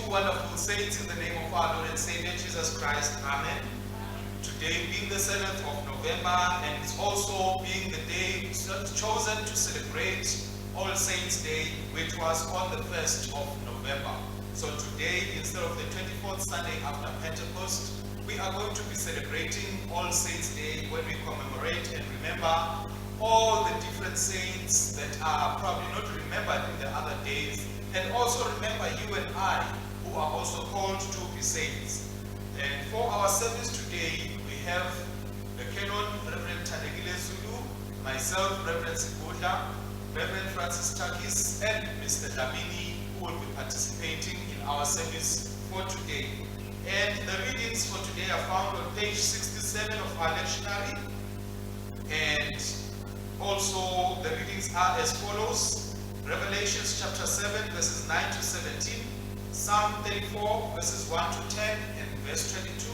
wonderful saints in the name of our Lord and Savior Jesus Christ. Amen. Today being the 7th of November, and it's also being the day chosen to celebrate All Saints' Day, which was on the 1st of November. So today, instead of the 24th Sunday after Pentecost, we are going to be celebrating All Saints' Day when we commemorate and remember all the different saints that are probably not remembered in the other days, and also remember you and I, who are also called to be saints. And for our service today, we have the Canon, Reverend Tadegile Zulu, myself, Reverend Sigudla, Reverend Francis Takis, and Mr. Damini, who will be participating in our service for today. And the readings for today are found on page 67 of our lectionary. And also the readings are as follows: Revelations chapter 7 verses 9 to 17, Psalm 34 verses 1 to 10 and verse 22,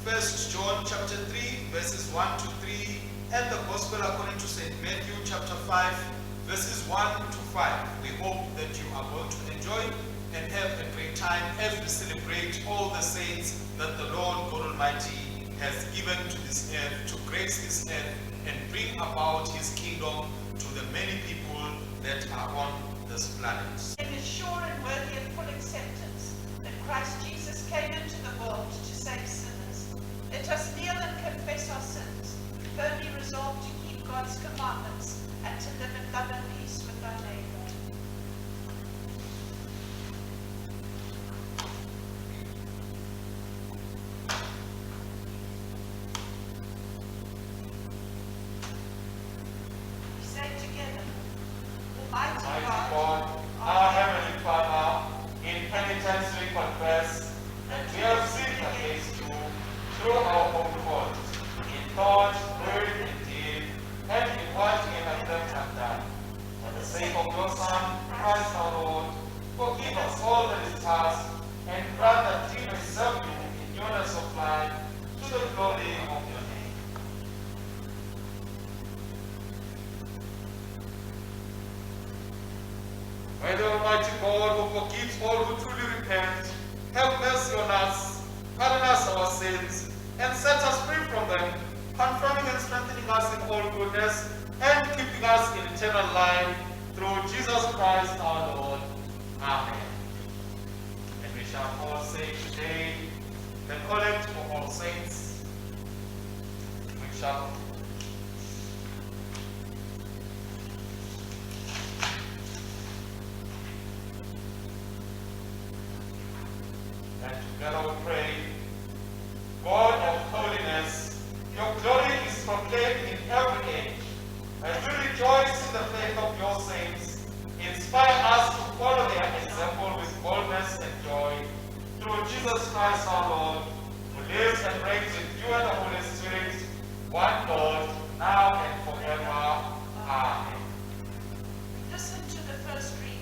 1 John chapter 3 verses 1 to 3, and the Gospel according to St. Matthew chapter 5 verses 1 to 5. We hope that you are going to enjoy and have a great time as we celebrate all the saints that the Lord God Almighty has given to this earth, to grace this earth and bring about His kingdom to the many people that are on this planet. It is sure and worthy of full acceptance that Christ Jesus came into the world to save sinners. Let us kneel and confess our sins, firmly resolved to keep God's commandments and to live in love and peace with our neighbor. We say together, Almighty God, our Heavenly Father, in penitence we confess that we have sinned against you through our own fault, in thought, word, and deed, and in what we have left undone. For the sake of your Son, Christ our Lord, forgive us all that is past, and grant that we may serve you in newness of life, to the glory of your name. May the Almighty God, who forgives all who truly repent, have mercy on us, pardon us our sins, and set us free from them, confirming and strengthening us in all goodness, and keeping us in eternal life, through Jesus Christ our Lord. Amen. And we shall all say today the collect for all saints. We shall and together we pray. God of holiness, your glory is proclaimed in every age. As we rejoice in the faith of your saints, inspire us to follow their example with boldness and joy. Through Jesus Christ our Lord, who lives and reigns with you and the Holy Spirit, one God, now and forever. Amen. listen to the first reading.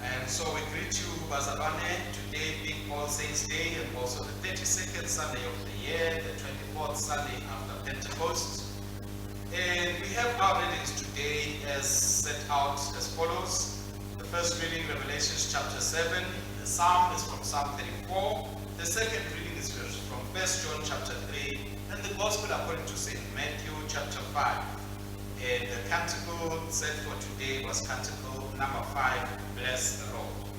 And so we greet you, Bazalwane, today being All Saints' Day, and also the 32nd Sunday of the year, the 24th Sunday after Pentecost. And we have our readings today as set out as follows. The first reading, Revelations chapter 7. The psalm is from Psalm 34. The second reading is from 1 John chapter 3. And the Gospel according to St. Matthew chapter 5. And the canticle set for today was canticle number 5, Bless the Lord.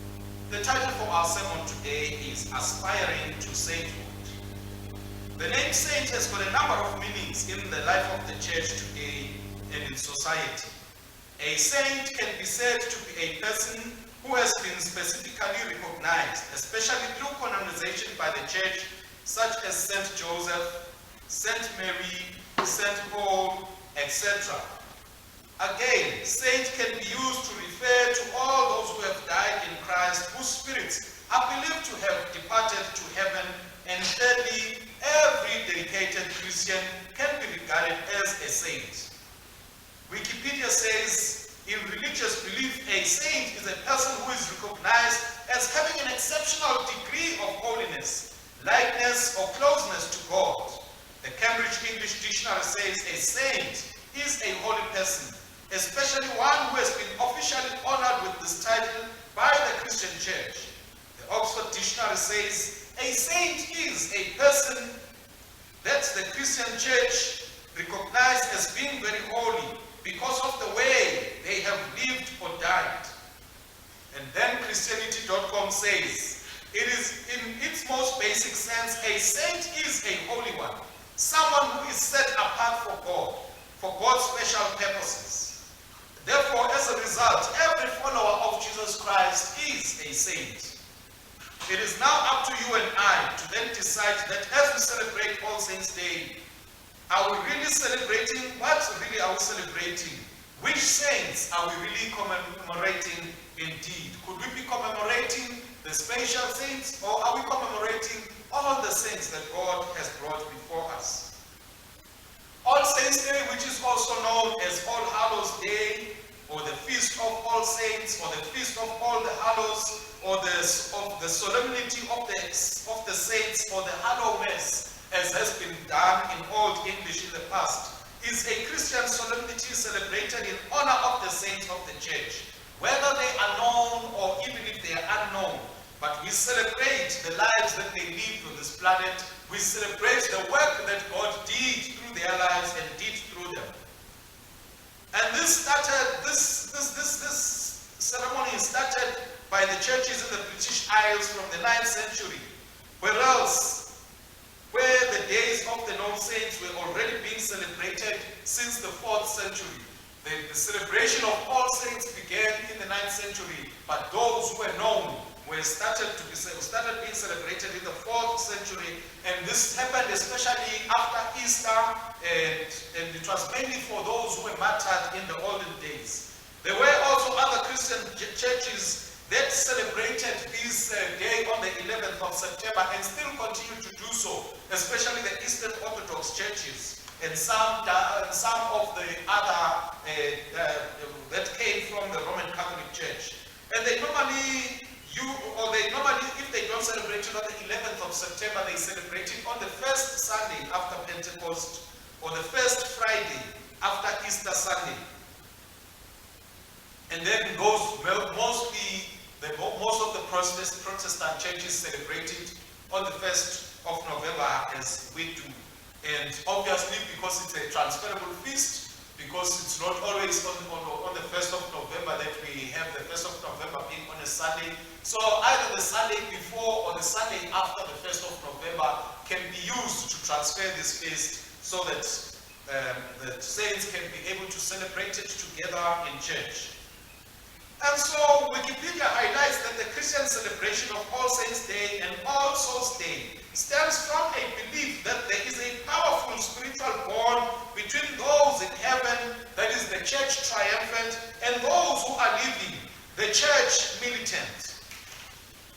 The title for our sermon today is Aspiring to Sainthood. The name saint has got a number of meanings in the life of the church today and in society. A saint can be said to be a person who has been specifically recognized, especially through canonization by the church, such as Saint Joseph, Saint Mary, Saint Paul, etc. Again, saint can be used to refer to all those who have died in Christ, whose spirits are believed to have departed to heaven. And thirdly, every dedicated Christian can be regarded as a saint. Wikipedia says, in religious belief, a saint is a person who is recognized as having an exceptional degree of holiness, likeness, or closeness to God. The Cambridge English Dictionary says a saint is a holy person, especially one who has been officially honored with this title by the Christian Church. The Oxford Dictionary says, a saint is a person that the Christian Church recognizes as being very holy because of the way they have lived or died. And then Christianity.com says, it is in its most basic sense, a saint is a holy one, someone who is set apart for God, for God's special purposes. Therefore, as a result, every follower of Jesus Christ is a saint. It is now up to you and I to then decide that as we celebrate All Saints' Day, are we really celebrating? What really are we celebrating? Which saints are we really commemorating indeed? Could we be commemorating the special saints, or are we commemorating all the saints that God has brought before us? All Saints' Day, which is also known as All Hallows Day, or the Feast of All Saints, or the Feast of All the Hallows, or the solemnity of the saints, or the Hallow Mass, as has been done in Old English in the past, is a Christian solemnity celebrated in honor of the saints of the Church, whether they are known or even if they are unknown. But we celebrate the lives that they lived on this planet. We celebrate the work that God did through their lives and did through them. And this ceremony started by the churches in the British Isles from the 9th century, where the days of the known saints were already being celebrated since the 4th century. The celebration of All Saints began in the 9th century, but those who were known started being celebrated in the 4th century, and this happened especially after Easter, and it was mainly for those who were martyred in the olden days. There were also other Christian churches that celebrated this day on the 11th of September and still continue to do so, especially the Eastern Orthodox churches and some of the other that came from the Roman Catholic Church. And they normally, if they don't celebrate it on the 11th of September, they celebrate it on the first Sunday after Pentecost, or the first Friday after Easter Sunday. And then most of the Protestant churches celebrate it on the 1st of November as we do. And obviously, because it's a transferable feast, because it's not always on the 1st of November that we have the 1st of November being on a Sunday. So either the Sunday before or the Sunday after the 1st of November can be used to transfer this feast so that the saints can be able to celebrate it together in church. And so Wikipedia highlights that the Christian celebration of All Saints' Day and All Souls' Day stems from a belief that there is a powerful spiritual bond between those in heaven, that is the church triumphant, and those who are living, the church militant.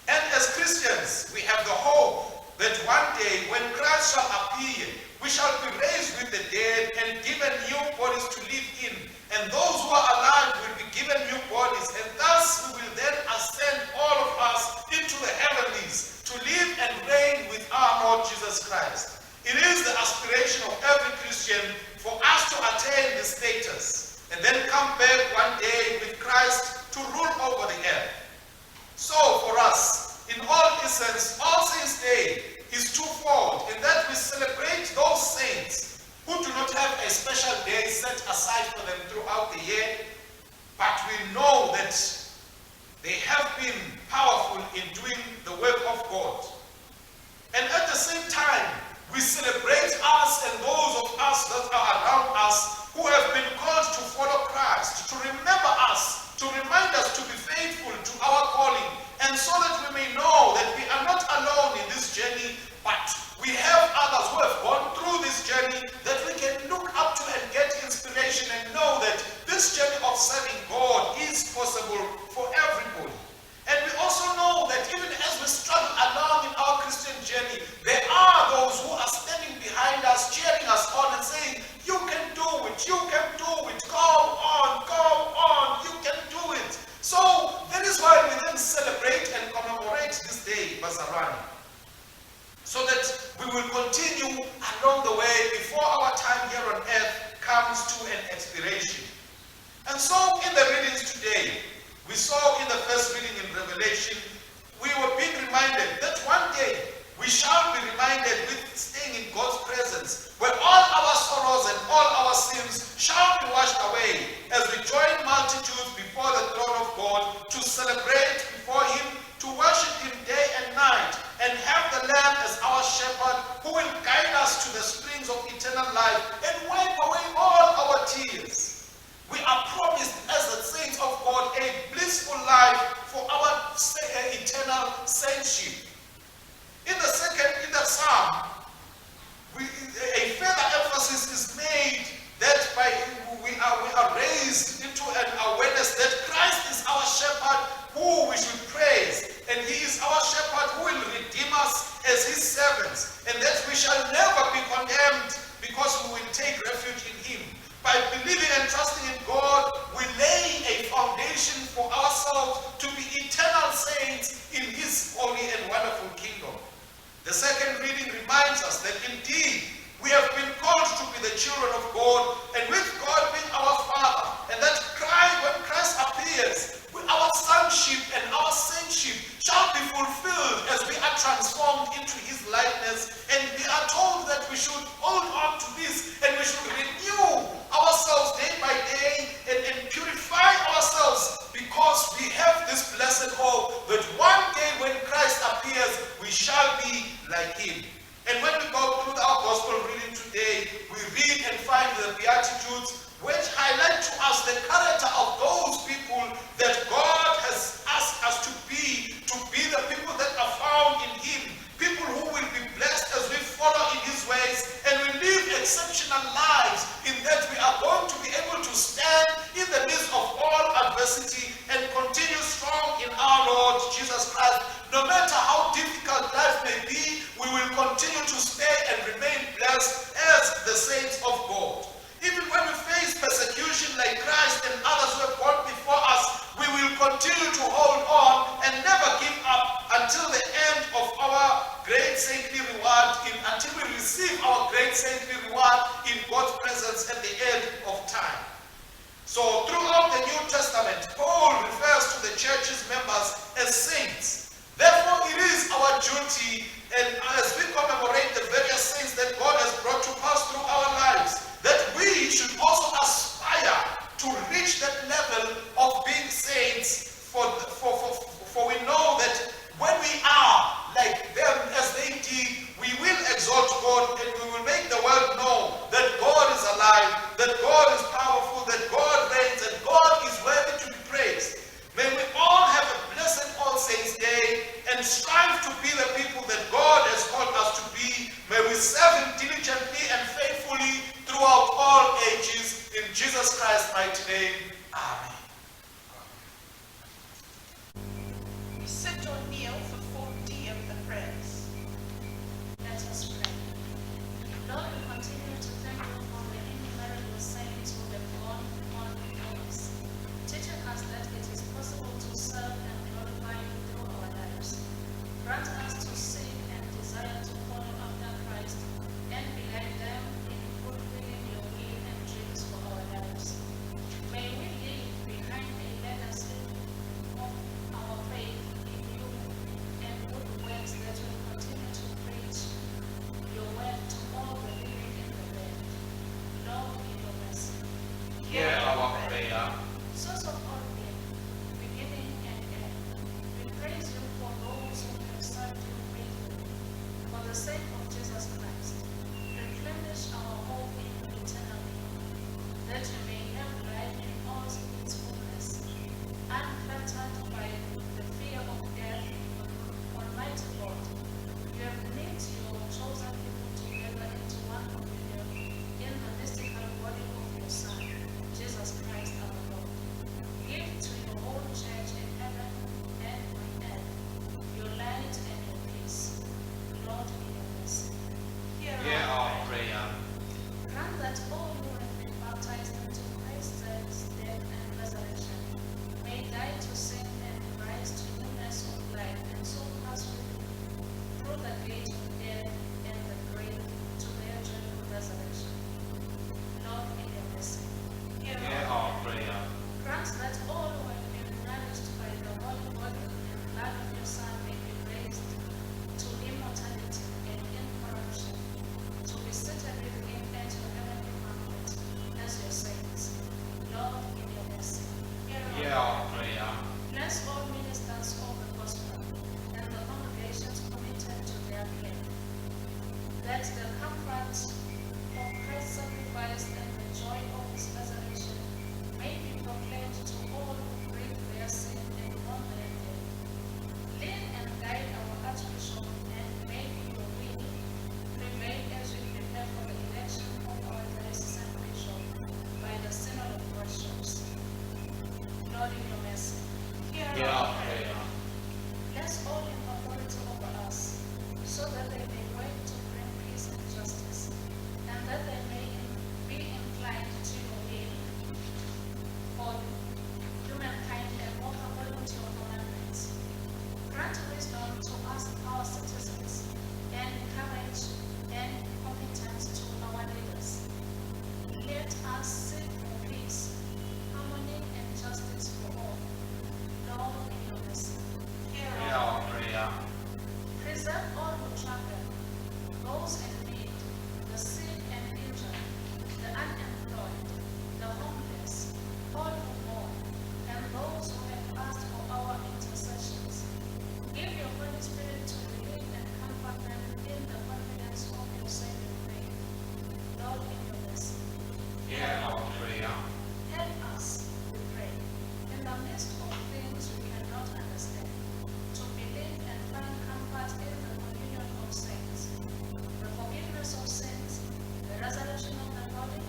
And as Christians, we have the hope that one day when Christ shall appear, we shall be raised with the dead and given new bodies to live in, and those who are alive will be given new bodies, and thus we will then ascend all of us into the heavenlies to live and reign with our Lord Jesus Christ. It is the aspiration of every Christian for us to attain this status and then come back one day with Christ to rule over the earth. So for us, in all essence, All Saints' Day is twofold in that we celebrate those saints who do not have a special day set aside for them throughout the year, but we know that they have been powerful in doing the work of God. And at the same time, we celebrate us and those of us that are around us who have been called to follow Christ, to remember us, to remind us to be faithful to our calling, and so that we may know that we are not alone in this journey, but we have others who have gone through this journey that we can look up to and get inspiration and know that this journey of serving God is possible for everybody. And we also know that even as we struggle along in our Christian journey, there are those who are standing behind us, cheering us on and saying, you can do it, you can do it, go on, you can do it. So that is why we then celebrate and commemorate this day, Bazarani, so that we will continue along the way before our time here on earth comes to an expiration. And so in the readings today, we saw in the first reading in Revelation, we were being reminded that one day we shall be reminded with staying in God's presence, where all our sorrows and all our sins shall be washed away as we join multitudes before the throne of God to celebrate before Him, to worship Him day and night, and have the Lamb as our shepherd who will guide us to the springs of eternal life and wipe away all our tears. We are promised as the saints of God a blissful life for our eternal saintship. In the psalm, a further emphasis is made that we are raised into an awareness that Christ is our shepherd who we should praise, and He is our shepherd who will redeem us as His servants, and that we shall never be condemned because we will take refuge in Him. By believing and trusting in God, we lay a foundation for ourselves to be eternal saints in His holy and wonderful kingdom. The second reading reminds us that indeed we have been called to be the children of God, and with God being our Father, and that when Christ appears, our sonship and our saintship shall be fulfilled as we are transformed into His likeness. And we are told that we should hold on to this, and we should renew ourselves day by day and purify ourselves, because we have this blessed hope that one day when Christ appears, we shall be like Him. And when we go through our gospel reading today, we read and find the Beatitudes, which highlight to us the character of those people that God has asked us to be the people that are found in Him, people who will be blessed as we follow in His ways, and we live exceptional lives in that we are going to be able to stand in the midst of all adversity and continue strong in our Lord Jesus Christ. No matter how difficult life may be, we will continue to stay and remain blessed as the saints of God. Even when we face persecution like Christ and others who have gone before us, we will continue to hold on and never give up until the end of our great saintly reward, until we receive our great saintly reward in God's presence at the end of time. So throughout the New Testament, Paul refers to the church's members as saints. Therefore, it is our duty, and as we commemorate the various saints that God has brought to pass through our lives, that we should also aspire to reach that level of being saints, for we know that when we are like them as they did, we will exalt God, and we will make the world know that God is alive, that God is powerful, that God reigns, that God is worthy to be praised. May we all have a blessed All Saints Day and strive to be the people that God has called us to be. May we serve Him diligently and faithfully throughout all ages. In Jesus Christ's mighty name, amen. Sit or kneel for Form D of the prayers. Let us pray. Lord, we continue to thank you for the innumerable saints who have gone on before us, teaching us that it is possible to serve and glorify you through our lives. Grant us to seek and desire to follow after Christ and be like them in fulfilling your will and dreams for our lives. May we leave behind a legacy of our faith in you and good works that will continue to preach your word to all the living in the land. Lord, in your mercy. Hear our prayer. Source of all being, beginning and end, we praise you for those who have served you faithfully. For the sake of Jesus Christ, replenish our hope in your eternal kingdom, that we may have life in all its fullness, unfettered by the fear of death. Almighty God, you have knit your chosen people together into one communion in the mystical body of your Son, Jesus Christ our Lord. Give to your whole church in heaven and on earth your light and your peace. Lord, in your mercy. that the comfort of Christ's sacrifice and the joy of his resurrection may be proclaimed to all who break their sin and mourn their dead. Lead and guide our Archbishop, and may your will prevail as we prepare for the election of our diocesan bishop by the Synod of Bishops. Lord, in your mercy, Hear our prayer. bless all in authority over us, so that they may work to bring peace and justice, and that they may be inclined to your will for humankind and walk according to your commandments. Grant wisdom to us, our citizens, and courage and competence to our leaders. Let us seek for peace, harmony, and justice for all. Lord, in your mercy. Hear our prayer. Preserve all who travel, those in need, the sick and injured, the unemployed, the homeless, all who mourn, and those who have asked for our intercessions. Give your Holy Spirit to lead and comfort them in the confidence of your saving faith. Lord, in your mercy. Hear our prayer. Help us, we pray, in the midst of things we cannot understand, to believe and find comfort in the communion of saints, the forgiveness of sins, the resurrection of the body,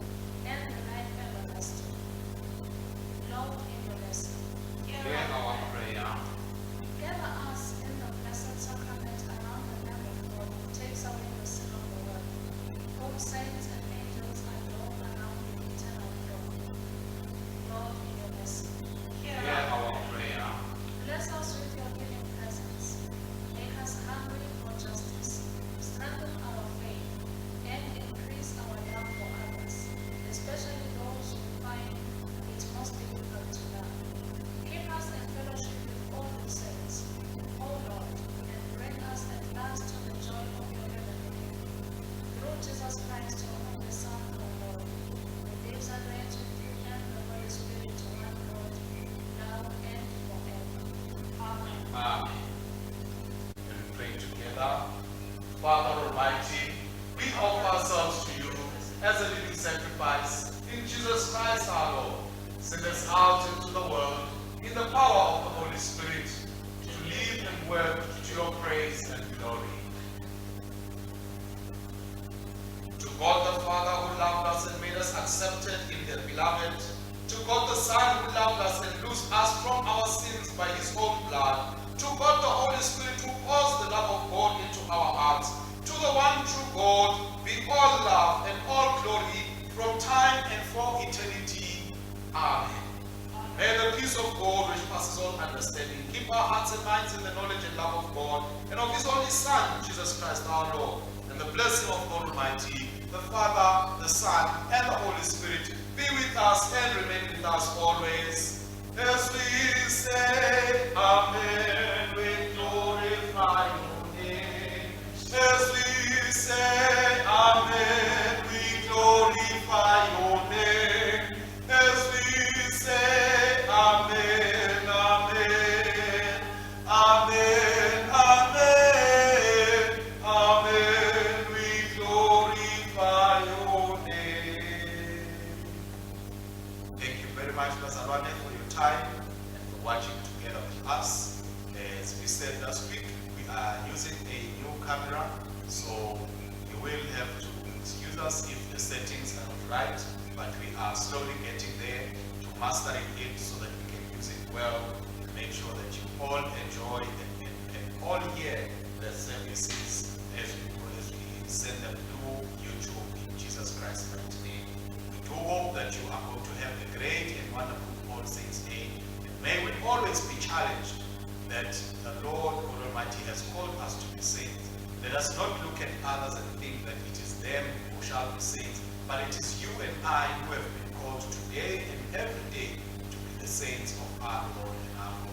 and the life everlasting. Lord, in your mercy. Hear our prayer. Gather us in the blessed sacrament around the Lamb of God who takes away the sin of the world, whom saints and angels adore around the eternal throne. Lord, in your mercy. Hear our prayer. Bless us with your healing presence. Make us hungry for justice. Strengthen our faith and increase our love for others, especially those who find it most difficult to love. Keep us in fellowship with all the saints, O Lord, and bring us at last to the joy of your heavenly kingdom. Through Jesus Christ, your only Son, O Lord, who lives and reigns with you and the Holy Spirit, one God, now and forever. Amen. Amen. And we pray together. Father Almighty, we offer ourselves to you as a living sacrifice in Jesus Christ our Lord. Send us out into the world in the power of the Holy Spirit to live and work to your praise and glory. To God the Father who loved us and made us accepted in the Beloved, to God the Son who loved us and loosed us from our sins by his own blood, to God the Holy Spirit who pours the love of God into our hearts, to the one true God, be all love and all glory from time and for eternity. Amen. May the peace of God, which passes all understanding, keep our hearts and minds in the knowledge and love of God and of his only Son, Jesus Christ our Lord. And the blessing of God Almighty, the Father, the Son, and the Holy Spirit be with us and remain with us always. As we say Amen, we glorify your name. As we say Amen, we glorify your name. As we say Amen, Amen, Amen, Amen, Amen, we glorify your name. Thank you very much, Pastor Rwane, for your time and for watching together with us. As we said last week, we are using a new camera, so you will have to excuse us if the settings are not right, but we are slowly getting there to mastering it so that we can use it well and make sure that you all enjoy and all hear the services as we send them through YouTube in Jesus Christ's mighty name. We do hope that you are going to have a great and wonderful All Saints Day. And may we always be challenged that the Lord God Almighty has called us to be saints. Let us not look at others and think that it is them who shall be saints, but it is you and I who have been called today and every day to be the saints of our Lord and our God.